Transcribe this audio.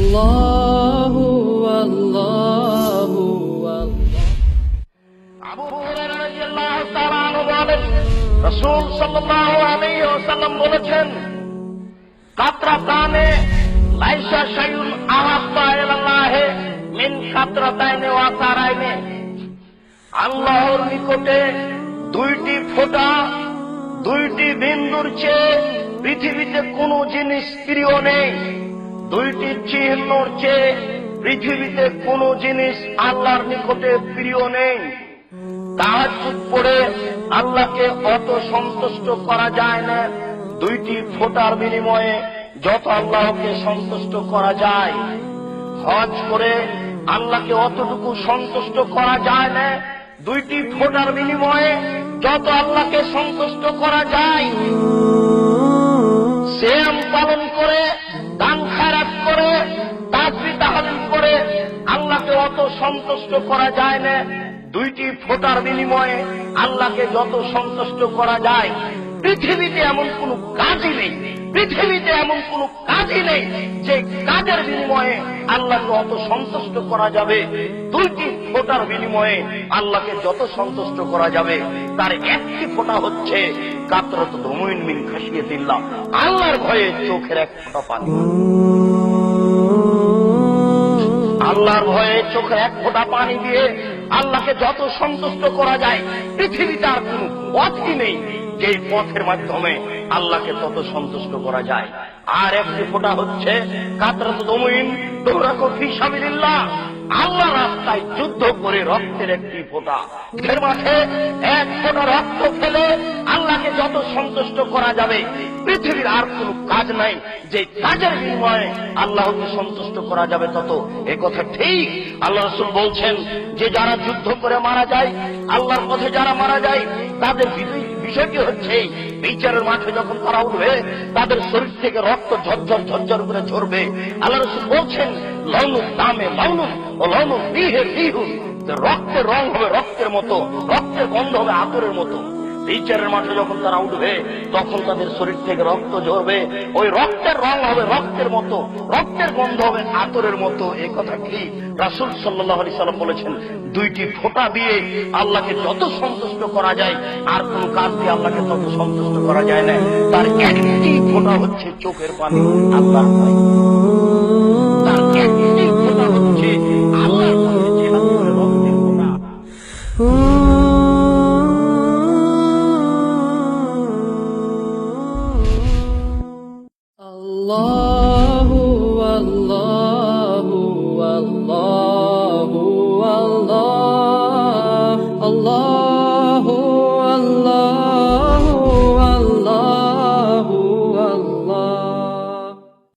আল্লাহু আল্লাহু আবু হুরায়রা রাদিয়াল্লাহু তাআলা আনহু বলেন, রাসূল সাল্লাল্লাহু আলাইহি ওয়াসাল্লাম বলেছেন, কাতরাতানে লাইসা শাইউন আহাব্বা ইলাল্লাহি মিন কাতরাতাইনি ওয়া তারাইনি। আল্লাহর নিকটে দুইটি ফোঁটা, দুইটি বিন্দুর চেয়ে পৃথিবীতে কোনো জিনিস প্রিয় নেই। দুইটি চিহ্নর চেয়ে পৃথিবীতে কোনো জিনিস আল্লাহর নিকটে প্রিয় নেই। তাহাজ্জুদ পড়ে আল্লাহকে অত সন্তুষ্ট করা যায় না দুইটি ফোঁটার বিনিময়ে যত আল্লাহকে সন্তুষ্ট করা যায়। হজ করে আল্লাহকে অতটুকু সন্তুষ্ট করা যায় না দুইটি ফোঁটার বিনিময়ে যত আল্লাহকে সন্তুষ্ট করা যায়। সিয়াম পালন করে, দান খায়রাত করে, তাসবিহ তাহলিল করে আল্লাহকে অত সন্তুষ্ট করা যায় না দুইটি ফোঁটার বিনিময়ে আল্লাহকে যত সন্তুষ্ট করা যায়। পৃথিবীতে এমন কোন কাজই নেই, পৃথিবীতে এমন কোন কাজই নেই যে কাজের বিনিময়ে আল্লাহকে অত সন্তুষ্ট করা যাবে। দুইটি ফোঁটার বিনিময়ে আল্লাহকে যত সন্তুষ্ট করা যাবে তার একটি ফোঁটা হচ্ছে কাতরাত দুমুইন মিন খাশিয়াতিল্লাহ, আল্লাহর ভয়ে চোখের এক ফোঁটা পানি। আল্লাহর ভয়ে চোখের এক ফোঁটা পানি দিয়ে আল্লাহকে যত সন্তুষ্ট করা যায় পৃথিবীতে আর কোন পথই নেই যে পথের মাধ্যমে আল্লাহকে তত সন্তুষ্ট করা যায়। আর একটি ফোঁটা হচ্ছে কাতরাত দুমুইন দৌরাকু ফি সাবিলিল্লাহ, আল্লাহ রাস্তায় যুদ্ধ করে রক্তের একটি ফোঁটা। এর মাঠে এক ফোঁটা রক্ত ফেলে আল্লাহকে যত সন্তুষ্ট করা যাবে পৃথিবীর আর কোন কাজ নাই যে কাজের বিনিময়ে আল্লাহকে সন্তুষ্ট করা যাবে তত। এ কথা ঠিক। আল্লাহ রাসূল বলছেন যে যারা যুদ্ধ করে মারা যায়, আল্লাহর পথে যারা মারা যায়, তাদের বিষয়টি হচ্ছে বিচারের মাঠে যখন তারা উঠবে তাদের শরীর থেকে রক্ত ঝরঝর ঝরঝর করে ঝরবে। আল্লাহ রাসূল বলছেন, লাউনুল দামে লাউনুন ও লাউনুল রিহে রিহুন, রক্তের রং হবে রক্তের মতো, রক্তের গন্ধ হবে আতরের মতো। বিচারের মাঠে যখন তারা উঠবে তখন তাদের শরীর থেকে রক্ত ঝরবে, ওই রক্তের রং হবে রক্তের মতো, রক্তের গন্ধ হবে আতরের মতো। এই কথা কি রাসূল সাল্লাল্লাহু আলাইহি সাল্লাম বলেছেন, দুইটি ফোঁটা দিয়ে আল্লাহকে যত সন্তুষ্ট করা যায় আর কোন কাজ দিয়ে আল্লাহকে তত সন্তুষ্ট করা যায় না। তার একটি ফোঁটা হচ্ছে চোখের পানি, আল্লাহর ভয়।